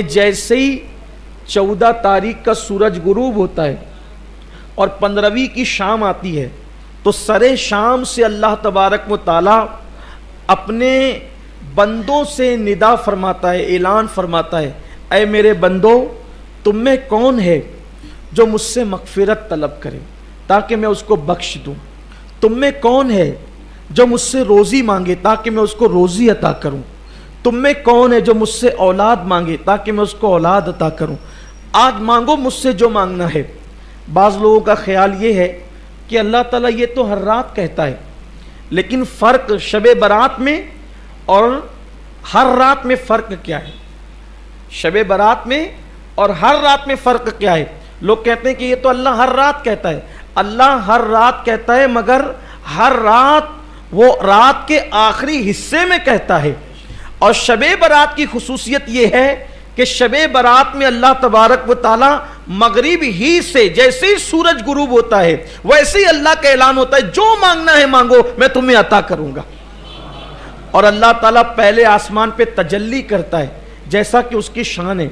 جیسے ہی 14 تاریخ کا سورج غروب ہوتا ہے اور 15ویں کی شام آتی ہے تو سرے شام سے اللہ تبارک و تعالی اپنے بندوں سے ندا فرماتا ہے، اعلان فرماتا ہے، اے میرے بندو تم میں کون ہے جو مجھ سے مغفرت طلب کرے تاکہ میں اس کو بخش دوں؟ تم میں کون ہے جو مجھ سے روزی مانگے تاکہ میں اس کو روزی عطا کروں؟ تم میں کون ہے جو مجھ سے اولاد مانگے تاکہ میں اس کو اولاد عطا کروں؟ آج مانگو مجھ سے جو مانگنا ہے۔ بعض لوگوں کا خیال یہ ہے کہ اللہ تعالیٰ یہ تو ہر رات کہتا ہے، لیکن فرق شب برات میں اور ہر رات میں فرق کیا ہے؟ شب برات میں اور ہر رات میں فرق کیا ہے؟ لوگ کہتے ہیں کہ یہ تو اللہ ہر رات کہتا ہے۔ اللہ ہر رات کہتا ہے، مگر ہر رات وہ رات کے آخری حصے میں کہتا ہے۔ اور شب برات کی خصوصیت یہ ہے کہ شب برات میں اللہ تبارک و تعالی مغرب ہی سے جیسے ہی سورج غروب ہوتا ہے ویسے ہی اللہ کا اعلان ہوتا ہے جو مانگنا ہے مانگو میں تمہیں عطا کروں گا۔ اور اللہ تعالیٰ پہلے آسمان پہ تجلی کرتا ہے جیسا کہ اس کی شان ہے،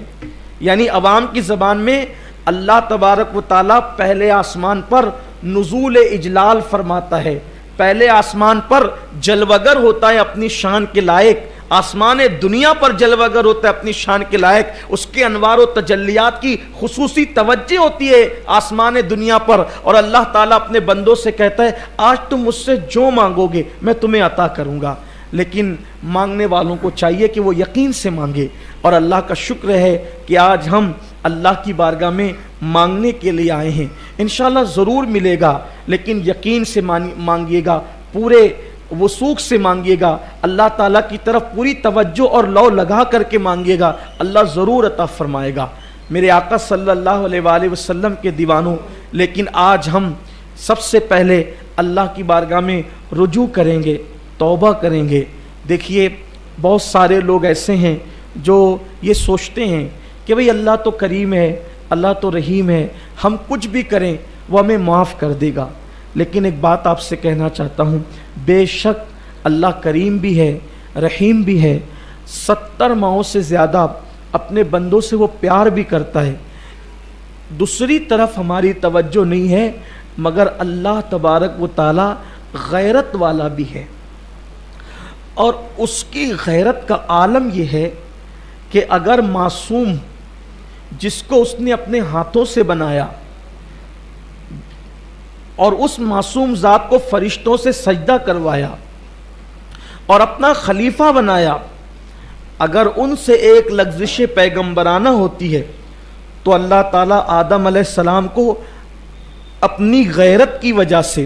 یعنی عوام کی زبان میں اللہ تبارک و تعالیٰ پہلے آسمان پر نزول اجلال فرماتا ہے، پہلے آسمان پر جلوگر ہوتا ہے اپنی شان کے لائق، آسمان دنیا پر جلوگر ہوتا ہے اپنی شان کے لائق، اس کے انوار و تجلیات کی خصوصی توجہ ہوتی ہے آسمان دنیا پر، اور اللہ تعالیٰ اپنے بندوں سے کہتا ہے آج تم مجھ سے جو مانگو گے میں تمہیں عطا کروں گا۔ لیکن مانگنے والوں کو چاہیے کہ وہ یقین سے مانگے، اور اللہ کا شکر ہے کہ آج ہم اللہ کی بارگاہ میں مانگنے کے لیے آئے ہیں۔ انشاءاللہ ضرور ملے گا، لیکن یقین سے مانگیے گا، پورے وثوق سے مانگیے گا، اللہ تعالیٰ کی طرف پوری توجہ اور لو لگا کر کے مانگیے گا، اللہ ضرور عطا فرمائے گا۔ میرے آقا صلی اللہ علیہ وآلہ وسلم کے دیوانوں، لیکن آج ہم سب سے پہلے اللہ کی بارگاہ میں رجوع کریں گے، توبہ کریں گے۔ دیکھیے بہت سارے لوگ ایسے ہیں جو یہ سوچتے ہیں کہ بھئی اللہ تو کریم ہے، اللہ تو رحیم ہے، ہم کچھ بھی کریں وہ ہمیں معاف کر دے گا۔ لیکن ایک بات آپ سے کہنا چاہتا ہوں، بے شک اللہ کریم بھی ہے، رحیم بھی ہے، 70 ماہوں سے زیادہ اپنے بندوں سے وہ پیار بھی کرتا ہے۔ دوسری طرف ہماری توجہ نہیں ہے، مگر اللہ تبارک و تعالی غیرت والا بھی ہے، اور اس کی غیرت کا عالم یہ ہے کہ اگر معصوم جس کو اس نے اپنے ہاتھوں سے بنایا اور اس معصوم ذات کو فرشتوں سے سجدہ کروایا اور اپنا خلیفہ بنایا، اگر ان سے ایک لغزش پیغمبرانہ ہوتی ہے تو اللہ تعالیٰ آدم علیہ السلام کو اپنی غیرت کی وجہ سے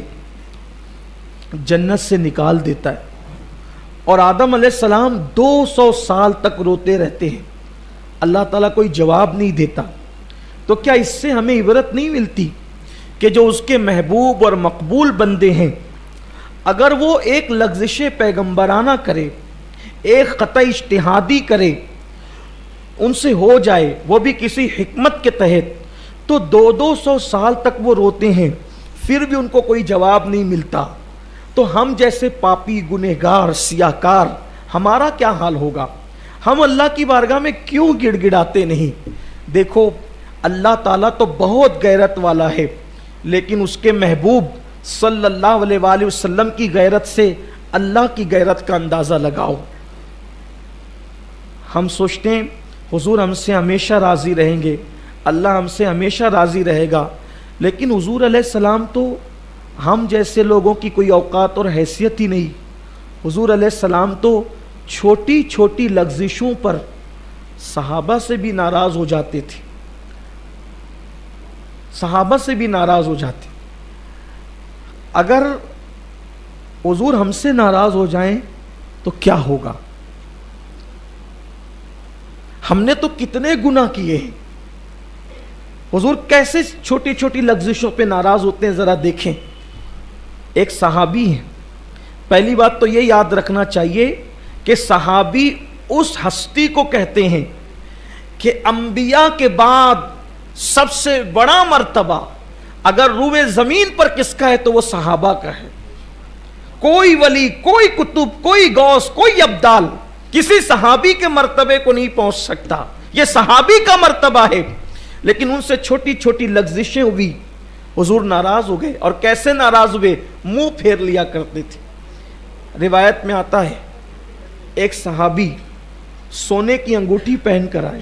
جنت سے نکال دیتا ہے، اور آدم علیہ السلام 200 سال تک روتے رہتے ہیں، اللہ تعالیٰ کوئی جواب نہیں دیتا۔ تو کیا اس سے ہمیں عبرت نہیں ملتی کہ جو اس کے محبوب اور مقبول بندے ہیں، اگر وہ ایک لغزش پیغمبرانہ کرے، ایک قطع اجتہادی کرے، ان سے ہو جائے وہ بھی کسی حکمت کے تحت، تو 200 سال تک وہ روتے ہیں پھر بھی ان کو کوئی جواب نہیں ملتا، تو ہم جیسے پاپی گنہگار سیاہکار ہمارا کیا حال ہوگا؟ ہم اللہ کی بارگاہ میں کیوں گڑ گڑاتے نہیں؟ دیکھو اللہ تعالیٰ تو بہت غیرت والا ہے، لیکن اس کے محبوب صلی اللہ علیہ وآلہ وسلم کی غیرت سے اللہ کی غیرت کا اندازہ لگاؤ۔ ہم سوچتے ہیں حضور ہم سے ہمیشہ راضی رہیں گے، اللہ ہم سے ہمیشہ راضی رہے گا، لیکن حضور علیہ السلام تو ہم جیسے لوگوں کی کوئی اوقات اور حیثیت ہی نہیں۔ حضور علیہ السلام تو چھوٹی چھوٹی لغزشوں پر صحابہ سے بھی ناراض ہو جاتے تھے، صحابہ سے بھی ناراض ہو جاتے۔ اگر حضور ہم سے ناراض ہو جائیں تو کیا ہوگا؟ ہم نے تو کتنے گناہ کیے ہیں، حضور کیسے چھوٹی چھوٹی لغزشوں پہ ناراض ہوتے ہیں ذرا دیکھیں۔ ایک صحابی ہیں، پہلی بات تو یہ یاد رکھنا چاہیے کہ صحابی اس ہستی کو کہتے ہیں کہ انبیاء کے بعد سب سے بڑا مرتبہ اگر روئے زمین پر کس کا ہے تو وہ صحابہ کا ہے۔ کوئی ولی، کوئی کتب، کوئی غوث، کوئی ابدال کسی صحابی کے مرتبے کو نہیں پہنچ سکتا، یہ صحابی کا مرتبہ ہے. لیکن ان سے چھوٹی چھوٹی لغزشیں ہوئی, حضور ناراض ہو گئے. اور کیسے ناراض ہوئے؟ منہ پھیر لیا کرتے تھے. روایت میں آتا ہے ایک صحابی سونے کی انگوٹھی پہن کر آئے,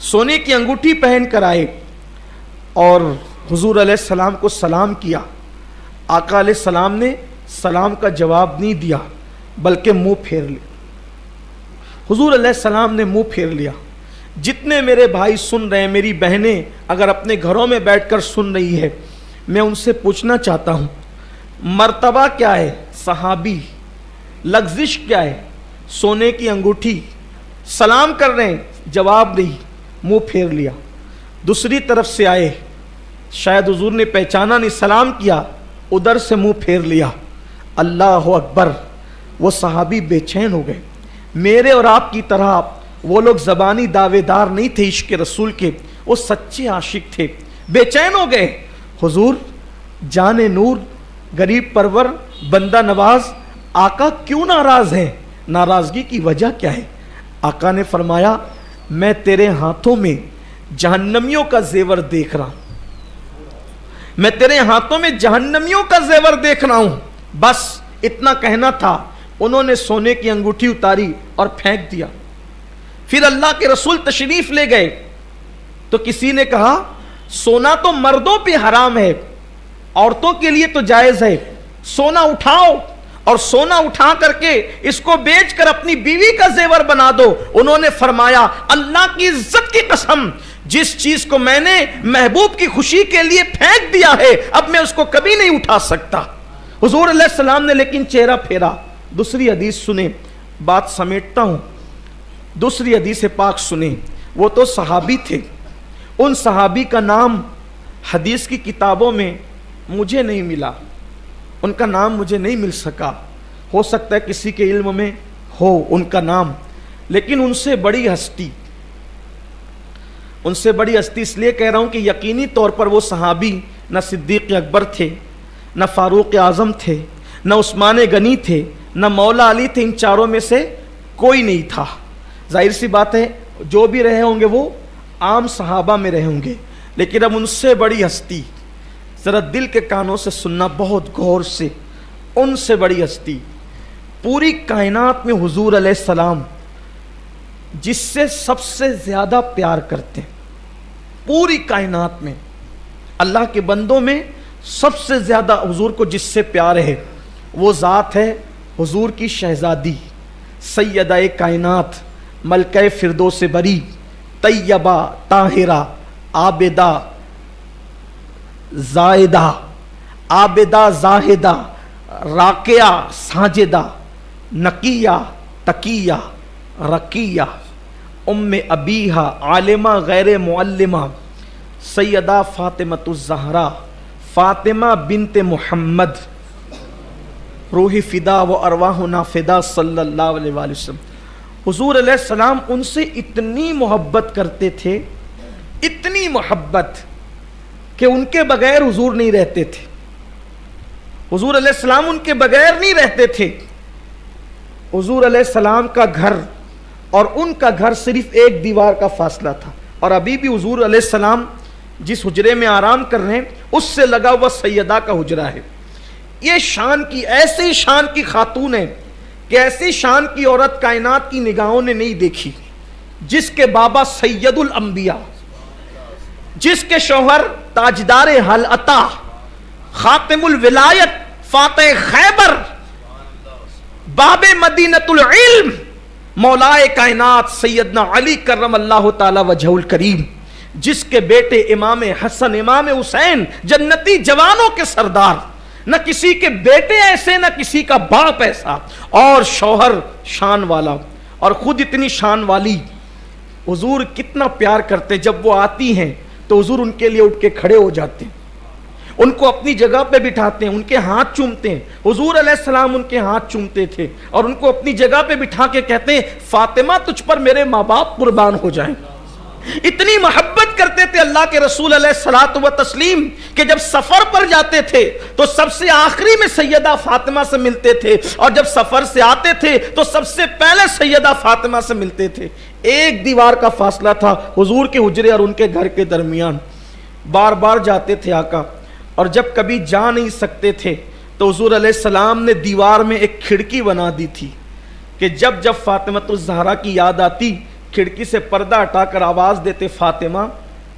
سونے کی انگوٹھی پہن کر آئے اور حضور علیہ السلام کو سلام کیا. آقا علیہ السلام نے سلام کا جواب نہیں دیا بلکہ منہ پھیر لیا. حضور علیہ السلام نے منہ پھیر لیا. جتنے میرے بھائی سن رہے ہیں, میری بہنیں اگر اپنے گھروں میں بیٹھ کر سن رہی ہے, میں ان سے پوچھنا چاہتا ہوں مرتبہ کیا ہے؟ صحابی. لغزش کیا ہے؟ سونے کی انگوٹھی. سلام کر رہے ہیں, جواب نہیں, منہ پھیر لیا. دوسری طرف سے آئے, شاید حضور نے پہچانا نہیں, سلام کیا, ادھر سے منہ پھیر لیا. اللہ اکبر. وہ صحابی بے چین ہو گئے. میرے اور آپ کی طرح وہ لوگ زبانی دعوے دار نہیں تھے عشق رسول کے, وہ سچے عاشق تھے. بے چین ہو گئے. حضور جان نور, غریب پرور, بندہ نواز, آقا کیوں ناراض ہیں؟ ناراضگی کی وجہ کیا ہے؟ آقا نے فرمایا میں تیرے ہاتھوں میں جہنمیوں کا زیور دیکھ رہا ہوں, میں تیرے ہاتھوں میں جہنمیوں کا زیور دیکھ رہا ہوں. بس اتنا کہنا تھا. انہوں نے سونے کی انگوٹھی اتاری اور پھینک دیا. پھر اللہ کے رسول تشریف لے گئے تو کسی نے کہا سونا تو مردوں پہ حرام ہے, عورتوں کے لیے تو جائز ہے, سونا اٹھاؤ اور سونا اٹھا کر کے اس کو بیچ کر اپنی بیوی کا زیور بنا دو. انہوں نے فرمایا اللہ کی عزت کی قسم, جس چیز کو میں نے محبوب کی خوشی کے لیے پھینک دیا ہے اب میں اس کو کبھی نہیں اٹھا سکتا. حضور علیہ السلام نے لیکن چہرہ پھیرا. دوسری حدیث سنیں, بات سمیٹتا ہوں. دوسری حدیث پاک سنیں. وہ تو صحابی تھے, ان صحابی کا نام حدیث کی کتابوں میں مجھے نہیں ملا, ان کا نام مجھے نہیں مل سکا. ہو سکتا ہے کسی کے علم میں ہو ان کا نام, لیکن ان سے بڑی ہستی, ان سے بڑی ہستی اس لیے کہہ رہا ہوں کہ یقینی طور پر وہ صحابی نہ صدیق اکبر تھے, نہ فاروق اعظم تھے, نہ عثمان غنی تھے, نہ مولا علی تھے. ان چاروں میں سے کوئی نہیں تھا. ظاہر سی بات ہے جو بھی رہے ہوں گے وہ عام صحابہ میں رہے ہوں گے, لیکن اب ان سے بڑی ہستی, ذرا دل کے کانوں سے سننا بہت غور سے, ان سے بڑی ہستی پوری کائنات میں حضور علیہ السلام جس سے سب سے زیادہ پیار کرتے ہیں, پوری کائنات میں اللہ کے بندوں میں سب سے زیادہ حضور کو جس سے پیار ہے وہ ذات ہے حضور کی شہزادی سیدہ کائنات, ملکہ فردوس بری, طیبہ طاہرہ, عابدہ زائدہ, عابدہ زاہدہ, راکعہ ساجدہ, نقیہ تقیہ رقیہ, ام ابیہا عالمہ غیر معلمہ, سیدہ فاطمۃ الزہرا, فاطمہ بنت محمد, روح فدا و ارواحنا فدا صلی اللہ علیہ وآلہ وسلم. حضور علیہ السلام ان سے اتنی محبت کرتے تھے, اتنی محبت کہ ان کے بغیر حضور نہیں رہتے تھے. حضور علیہ السلام ان کے بغیر نہیں رہتے تھے. حضور علیہ السلام کا گھر اور ان کا گھر صرف ایک دیوار کا فاصلہ تھا, اور ابھی بھی حضور علیہ السلام جس حجرے میں آرام کر رہے ہیں اس سے لگا ہوا سیدہ کا حجرہ ہے. یہ شان کی, ایسی شان کی خاتون ہے کہ ایسی شان کی عورت کائنات کی نگاہوں نے نہیں دیکھی, جس کے بابا سید الانبیاء, جس کے شوہر تاجدار حل عطا, خاتم الولایت, فاتح خیبر, باب مدینۃ العلم, مولائے کائنات سیدنا علی کرم اللہ تعالی وجہہ الکریم, جس کے بیٹے امام حسن امام حسین جنتی جوانوں کے سردار, نہ کسی کے بیٹے ایسے نہ کسی کا باپ ایسا, اور شوہر شان والا اور خود اتنی شان والی. حضور کتنا پیار کرتے, جب وہ آتی ہیں تو حضور ان کے لیے اٹھ کے کھڑے ہو جاتے ہیں, ان کو اپنی جگہ پہ بٹھاتے ہیں, ان کے ہاتھ چومتے ہیں. حضور علیہ السلام ان کے ہاتھ چومتے تھے اور ان کو اپنی جگہ پہ بٹھا کے کہتے ہیں فاطمہ تجھ پر میرے ماں باپ قربان ہو جائیں. اتنی محبت محبت کرتے تھے اللہ کے رسول علیہ الصلوۃ والتسلیم کہ جب سفر پر جاتے تھے تو سب سے آخری میں سیدہ فاطمہ سے ملتے تھے، اور جب سفر سے آتے تھے تو سب سے پہلے سیدہ فاطمہ سے ملتے تھے۔ ایک دیوار کا فاصلہ تھا حضور کے حجرے اور ان کے گھر کے درمیان۔ بار بار جاتے تھے آقا، اور جب کبھی جا نہیں سکتے تھے تو حضور علیہ السلام نے دیوار میں ایک کھڑکی بنا دی تھی کہ جب جب فاطمۃ الزہرا کی یاد آتی کھڑکی سے پردہ ہٹا کر آواز دیتے، فاطمہ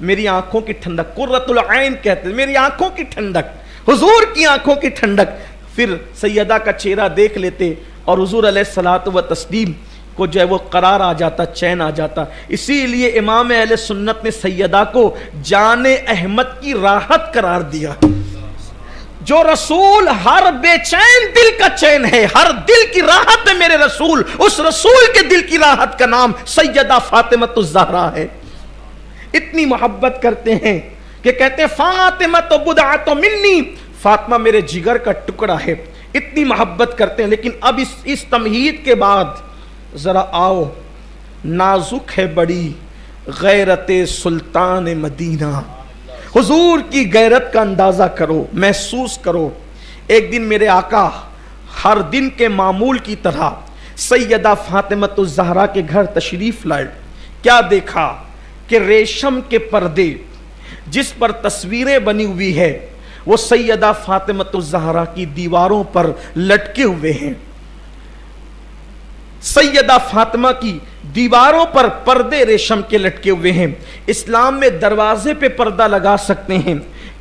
میری آنکھوں کی ٹھنڈک، قرۃ العین کہتے، میری آنکھوں کی ٹھنڈک، حضور کی آنکھوں کی ٹھنڈک۔ پھر سیدہ کا چہرہ دیکھ لیتے اور حضور علیہ الصلوۃ والتسلیم کو جو ہے وہ قرار آ جاتا، چین آ جاتا۔ اسی لیے امام اہل سنت نے سیدہ کو جان احمد کی راحت قرار دیا۔ جو رسول ہر بے چین دل کا چین ہے، ہر دل کی راحت ہے میرے رسول، اس رسول کے دل کی راحت کا نام سیدہ فاطمۃ الزہرا ہے۔ اتنی محبت کرتے ہیں کہ کہتے ہیں فاطمہ تو بضعۃ منی، فاطمہ میرے جگر کا ٹکڑا ہے۔ اتنی محبت کرتے ہیں۔ لیکن اب اس تمہید کے بعد ذرا آؤ، نازک ہے بڑی غیرت سلطان مدینہ، حضور کی غیرت کا اندازہ کرو، محسوس کرو۔ ایک دن میرے آقا ہر دن کے معمول کی طرح سیدہ فاطمۃ الزہرا کے گھر تشریف لائے۔ کیا دیکھا کہ ریشم کے پردے جس پر تصویریں بنی ہوئی ہے وہ سیدہ فاطمۃ الزہرا کی دیواروں پر لٹکے ہوئے ہیں۔ سیدہ فاطمہ کی دیواروں پر پردے ریشم کے لٹکے ہوئے ہیں۔ اسلام میں دروازے پہ پردہ لگا سکتے ہیں،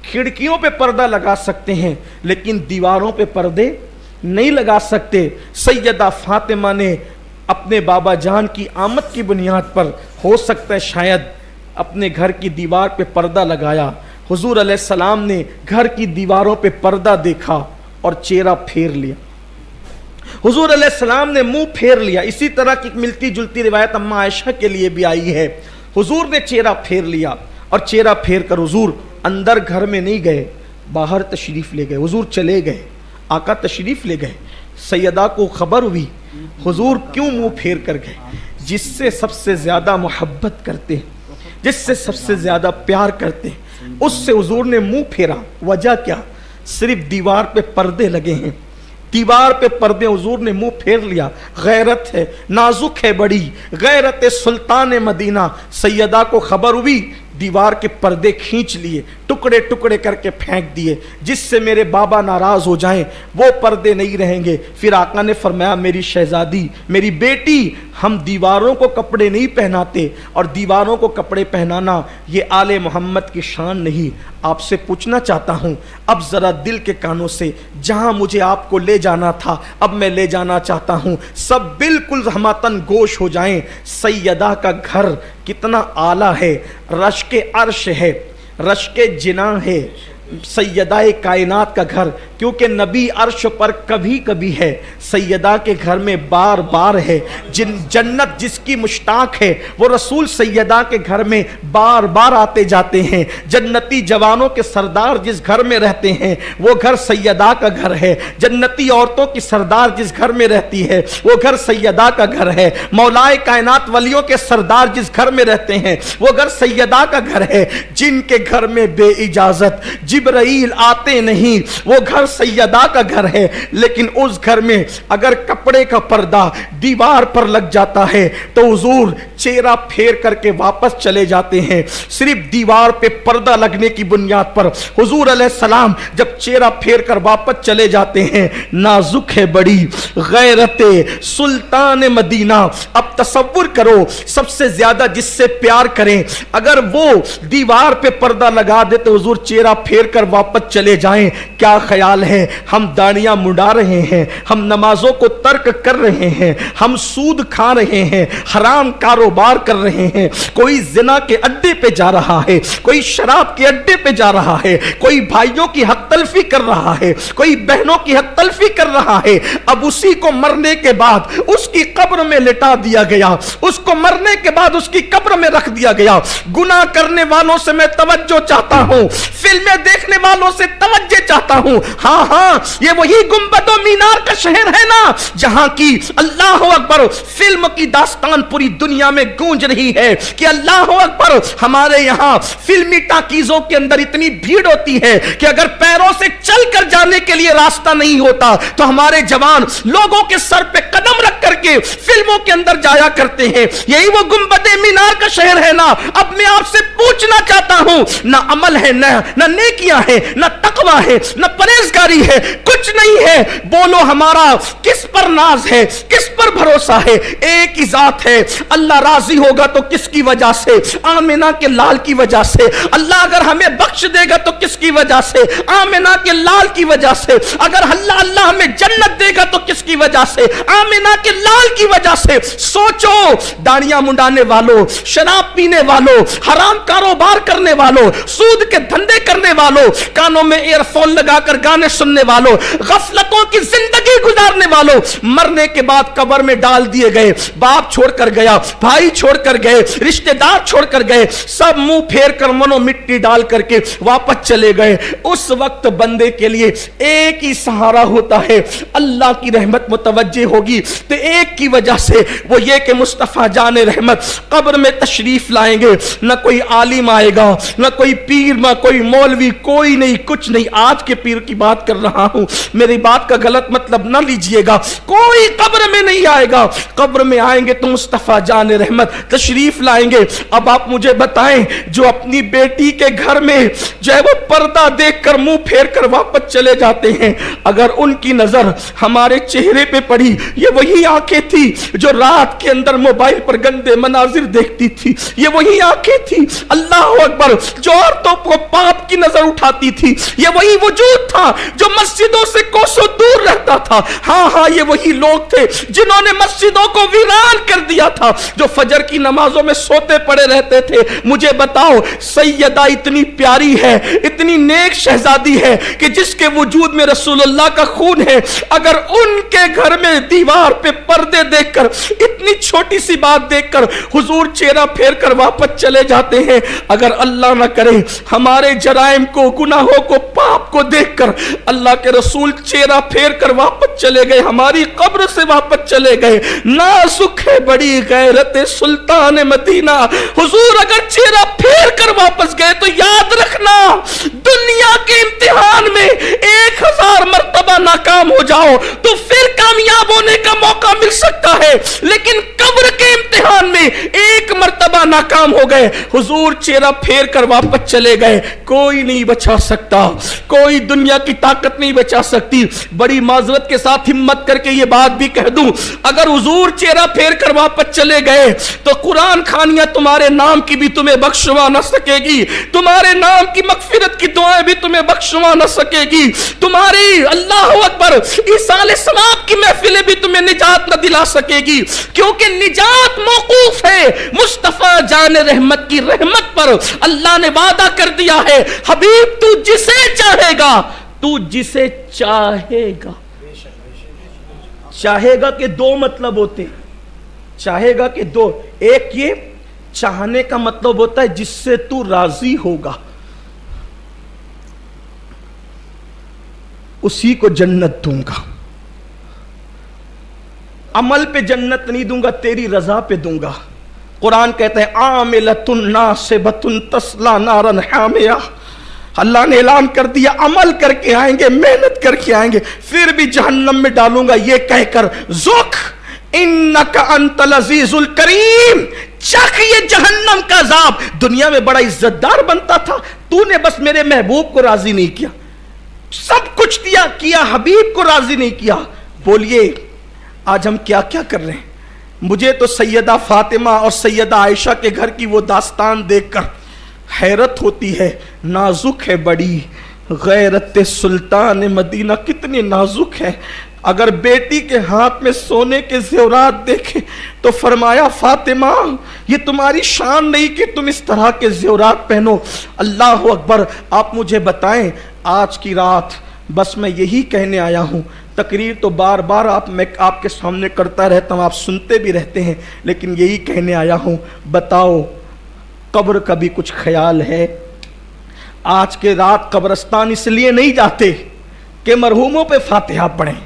کھڑکیوں پہ پردہ لگا سکتے ہیں، لیکن دیواروں پہ پردے نہیں لگا سکتے۔ سیدہ فاطمہ نے اپنے بابا جان کی آمد کی بنیاد پر ہو سکتا ہے شاید اپنے گھر کی دیوار پہ پردہ لگایا۔ حضور علیہ السلام نے گھر کی دیواروں پہ پردہ دیکھا اور چہرہ پھیر لیا۔ حضور علیہ السلام نے منہ پھیر لیا۔ اسی طرح کی ملتی جلتی روایت اماں عائشہ کے لیے بھی آئی ہے۔ حضور نے چہرہ پھیر لیا، اور چہرہ پھیر کر حضور اندر گھر میں نہیں گئے، باہر تشریف لے گئے۔ حضور چلے گئے، آقا تشریف لے گئے۔ سیدہ کو خبر ہوئی، حضور کیوں منہ پھیر کر گئے؟ جس سے سب سے زیادہ محبت کرتے ہیں، جس سے سب سے زیادہ پیار کرتے ہیں، اس سے حضور نے منہ پھیرا۔ وجہ کیا؟ صرف دیوار پہ پردے لگے ہیں، دیوار پہ پردے، حضور نے منہ پھیر لیا۔ غیرت ہے، نازک ہے بڑی غیرت سلطان مدینہ۔ سیدہ کو خبر ہوئی، دیوار کے پردے کھینچ لیے، ٹکڑے ٹکڑے کر کے پھینک دیے، جس سے میرے بابا ناراض ہو جائیں وہ پردے نہیں رہیں گے۔ پھر آقا نے فرمایا میری شہزادی، میری بیٹی، ہم دیواروں کو کپڑے نہیں پہناتے، اور دیواروں کو کپڑے پہنانا یہ آل محمد کی شان نہیں۔ آپ سے پوچھنا چاہتا ہوں اب ذرا دل کے کانوں سے، جہاں مجھے آپ کو لے جانا تھا اب میں لے جانا چاہتا ہوں، سب بالکل ہماتن گوش ہو جائیں۔ سیدہ کا گھر کتنا اعلیٰ ہے، رشک عرش ہے، رشک جناح ہے سیدہ کائنات کا گھر، کیونکہ نبی عرش پر کبھی کبھی ہے، سیدہ کے گھر میں بار بار ہے۔ جنت جس کی مشتاق ہے وہ رسول سیدہ کے گھر میں بار بار آتے جاتے ہیں۔ جنتی جوانوں کے سردار جس گھر میں رہتے ہیں وہ گھر سیدہ کا گھر ہے۔ جنتی عورتوں کی سردار جس گھر میں رہتی ہے وہ گھر سیدہ کا گھر ہے۔ مولائے کائنات ولیوں کے سردار جس گھر میں رہتے ہیں وہ گھر سیدہ کا گھر ہے۔ جن کے گھر میں بے اجازت جبرائیل آتے نہیں وہ گھر سیدہ کا گھر ہے۔ لیکن اس گھر میں اگر کپڑے کا پردہ دیوار پر لگ جاتا ہے تو حضور چہرہ پھیر کر کے واپس چلے جاتے ہیں۔ صرف دیوار پہ پردہ لگنے کی بنیاد پر حضور علیہ السلام جب چہرہ پھیر کر واپس چلے جاتے ہیں۔ نازک ہے بڑی غیرت سلطان مدینہ۔ اب تصور کرو سب سے زیادہ جس سے پیار کریں اگر وہ دیوار پہ پردہ لگا دے تو حضور چہرہ پھیر کر واپس چلے جائیں، کیا خیال ہے؟ ہم داڑیاں مڈا رہے ہیں، ہم نمازوں کو ترک کر رہے ہیں، ہم سود کھا رہے ہیں، حرام کاروبار کر رہے ہیں، کوئی زنا کے اڈے پہ جا رہا ہے، کوئی شراب کے اڈے پہ جا رہا ہے، کوئی بھائیوں کی حق تلفی کر رہا ہے، کوئی بہنوں کی حق تلفی کر رہا ہے۔ اب اسی کو مرنے کے بعد اس کی قبر میں لٹا دیا گیا، اس کو مرنے کے بعد اس کی قبر میں رکھ دیا گیا۔ گناہ کرنے والوں سے میں توجہ چاہتا ہوں، فلمیں دیکھنے والوں سے توجہ چاہتا ہوں. ہاں ہاں یہ وہی گنبد و مینار کا شہر ہے نا جہاں کی اللہ اکبر فلم کی داستان پوری دنیا میں گونج رہی ہے کہ اللہ اکبر ہمارے یہاں فلمی ٹاکیزوں کے اندر اتنی بھیڑ ہوتی ہے کہ اگر پیروں سے چل کر جانے کے لیے راستہ نہیں ہوتا تو ہمارے جوان لوگوں کے سر پہ قدم رکھ کر کے فلموں کے اندر جایا کرتے ہیں. یہی وہ گنبد مینار کا شہر ہے نا. اب میں آپ سے پوچھنا چاہتا ہوں, نہ عمل ہے, نہ نیکیاں ہیں, نہ تقوی ہے, نہ پرہیزگاری ہے, کچھ نہیں ہے. بولو ہمارا کس پر ناز ہے, کس پر بھروسہ ہے؟ ایک ہی ذات ہے. اللہ راضی ہوگا تو کس کی وجہ سے؟ آمنہ کے لال کی وجہ سے. اللہ اگر ہمیں بخش دے گا تو کس کی وجہ سے؟ آمنہ کے لال کی وجہ سے. اگر اللہ ہمیں جنت دے گا تو کس کی وجہ سے؟ آمنہ کے لال کی وجہ سے. سوچو, داڑیاں منڈانے والوں, شراب پینے والوں, حرام کاروبار کرنے والوں, سود کے دھندے کرنے والوں, کانوں میں ایئر فون لگا کر گانے سننے والوں, غفلتوں کی زندگی گزارنے والوں, مرنے کے بعد قبر میں ڈال دیے گئے. باپ چھوڑ کر گیا, بھائی چھوڑ کر گئے, رشتہ دار چھوڑ کر گئے, سب منہ پھیر کر منو مٹی ڈال کر کے واپس چلے گئے. اس وقت بندے کے لیے ایک ہی سہارا ہوتا ہے, اللہ کی رحمت متوجہ ہوگی تو ایک کی وجہ سے وہ یہ کہ مصطفیٰ جان رحمت قبر میں تشریف لائیں گے. نہ کوئی عالم آئے گا, نہ کوئی پیر, نہ کوئی مولوی, کوئی نہیں, کچھ نہیں. آج کے پیر کی بات کر رہا ہوں, میری بات کا غلط مطلب نہ لیجئے گا. کوئی قبر میں نہیں آئے گا. قبر میں آئیں گے تو مصطفیٰ جان رحمت تشریف لائیں گے. اب آپ مجھے بتائیں, جو اپنی بیٹی کے گھر میں جو ہے وہ پردہ دیکھ کر منہ پھیر کر واپس چلے جاتے ہیں, اگر ان کی نظر ہمارے چہرے پہ پڑی, یہ وہی آنکھیں تھی جو رات کے اندر موبائل پر گندے مناظر دیکھتی تھی, یہ وہی آنکھیں تھی اللہ اکبر جو عورتوں کو پاپ کی نظر اٹھاتی تھی, یہ وہی وجود تھا جو مسجدوں سے کوسوں دور رہتا تھا. ہاں ہاں یہ وہی لوگ تھے جنہوں نے مسجدوں کو ویران کر دیا تھا, جو فجر کی نمازوں میں سوتے پڑے رہتے تھے. مجھے بتاؤ, سیدہ اتنی پیاری ہے, اتنی نیک شہزادی ہے کہ جس کے وجود میں رسول اللہ کا خون ہے, اگر ان کے گھر میں دیوار پہ پردے دیکھ کر, اتنی چھوٹی سی بات دیکھ کر حضور چہرہ پھیر کر واپس چلے جاتے ہیں, اگر اللہ نہ کرے ہمارے جرائم کو, گناہوں کو, پاپ کو دیکھ کر اللہ کے رسول چہرہ پھیر کر واپس چلے گئے, ہماری قبر سے واپس چلے گئے. نازک ہے بڑی غیرت سلطان مدینہ. حضور اگر چہرہ پھیر کر واپس گئے تو یاد رکھنا, دنیا کے امتحان میں 1000 مرتبہ ناکام ہو جاؤ تو پھر کامیاب ہونے کا موقع مل سکتا ہے, لیکن قبر کے امتحان میں 1 مرتبہ ناکام ہو گئے, حضور چہرہ پھیر کر واپس چلے گئے. کوئی نہیں بچا سکتا, کوئی دنیا کی طاقت نہیں بچا سکتی. بڑی معذرت کے ساتھ ہمت کر کے یہ بات بھی کہہ دوں, اگر حضور چہرہ پھیر کر واپس چلے گئے تو قرآن خانیاں تمہارے نام کی بھی تمہیں بخشوا نہ سکے گی, تمہارے نام کی مغفرت کی دعائیں بھی تمہیں بخشوا نہ سکے گی, تمہاری اللہ اکبر عیسیٰ علیہ السلام کی محفلیں بھی تمہیں نجات نہ دلا سکے گی, کیونکہ نجات موقوف ہے مصطفیٰ جان رحمت کی رحمت پر. اللہ نے وعدہ کر دیا ہے, حبیب تو جسے چاہے گا, تو جسے چاہے گا. چاہے گا کے 2 مطلب ہوتے, چاہے گا کے 2, ایک یہ چاہنے کا مطلب ہوتا ہے جس سے تو راضی ہوگا, اسی کو جنت دوں گا. عمل پہ جنت نہیں دوں گا, تیری رضا پہ دوں گا. قرآن کہتا ہے عاملۃ ناصبۃ تصلی نارا حامیہ. اللہ نے اعلان کر دیا عمل کر کے آئیں گے, محنت کر کے آئیں گے, پھر بھی جہنم میں ڈالوں گا, یہ کہہ کر ذوق انک انت العزیز الکریم, چکھ یہ جہنم کا عذاب. دنیا میں بڑا عزت دار بنتا تھا, تو نے بس میرے محبوب کو راضی نہیں کیا, سب کچھ کیا حبیب کو راضی نہیں کیا. بولیے آج ہم کیا کیا کر رہے ہیں؟ مجھے تو سیدہ فاطمہ اور سیدہ عائشہ کے گھر کی وہ داستان دیکھ کر حیرت ہوتی ہے. نازک ہے بڑی غیرت سلطان مدینہ, کتنی نازک ہے. اگر بیٹی کے ہاتھ میں سونے کے زیورات دیکھیں تو فرمایا فاطمہ یہ تمہاری شان نہیں کہ تم اس طرح کے زیورات پہنو. اللہ اکبر. آپ مجھے بتائیں, آج کی رات بس میں یہی کہنے آیا ہوں, تقریر تو بار بار میں آپ کے سامنے کرتا رہتا ہوں, آپ سنتے بھی رہتے ہیں, لیکن یہی کہنے آیا ہوں, بتاؤ قبر کا بھی کچھ خیال ہے؟ آج کے رات قبرستان اس لیے نہیں جاتے کہ مرحوموں پہ فاتحہ پڑھیں.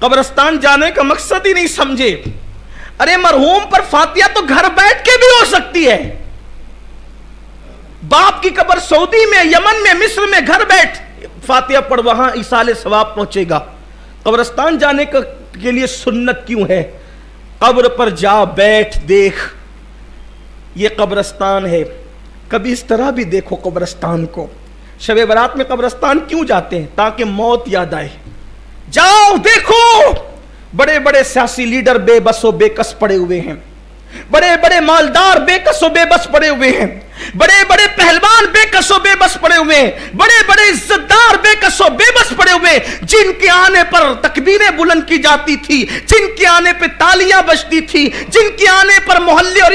قبرستان جانے کا مقصد ہی نہیں سمجھے. ارے مرحوم پر فاتحہ تو گھر بیٹھ کے بھی ہو سکتی ہے. باپ کی قبر سعودی میں، یمن میں، مصر میں، گھر بیٹھ فاتحہ پڑھ، وہاں ایصال ثواب پہنچے گا. قبرستان جانے کے لیے سنت کیوں ہے؟ قبر پر جا بیٹھ، دیکھ یہ قبرستان ہے. کبھی اس طرح بھی دیکھو قبرستان کو. شب برات میں قبرستان کیوں جاتے ہیں؟ تاکہ موت یاد آئے. جاؤ دیکھو، بڑے بڑے سیاسی لیڈر بے بس و بے کس پڑے ہوئے ہیں، بڑے بڑے مالدار بے کس و بے بس پڑے ہوئے ہیں، بڑے بڑے پہلوان بے کس و بے بس پڑے ہوئے ہیں، بڑے بڑے عزت دار بے کس و بے بس پڑے ہوئے ہیں، جن کے آنے پر تکبیریں بلند کی جاتی تھی، جن کے آنے پہ تالیاں بجتی تھی، جن کے آنے پر محلے اور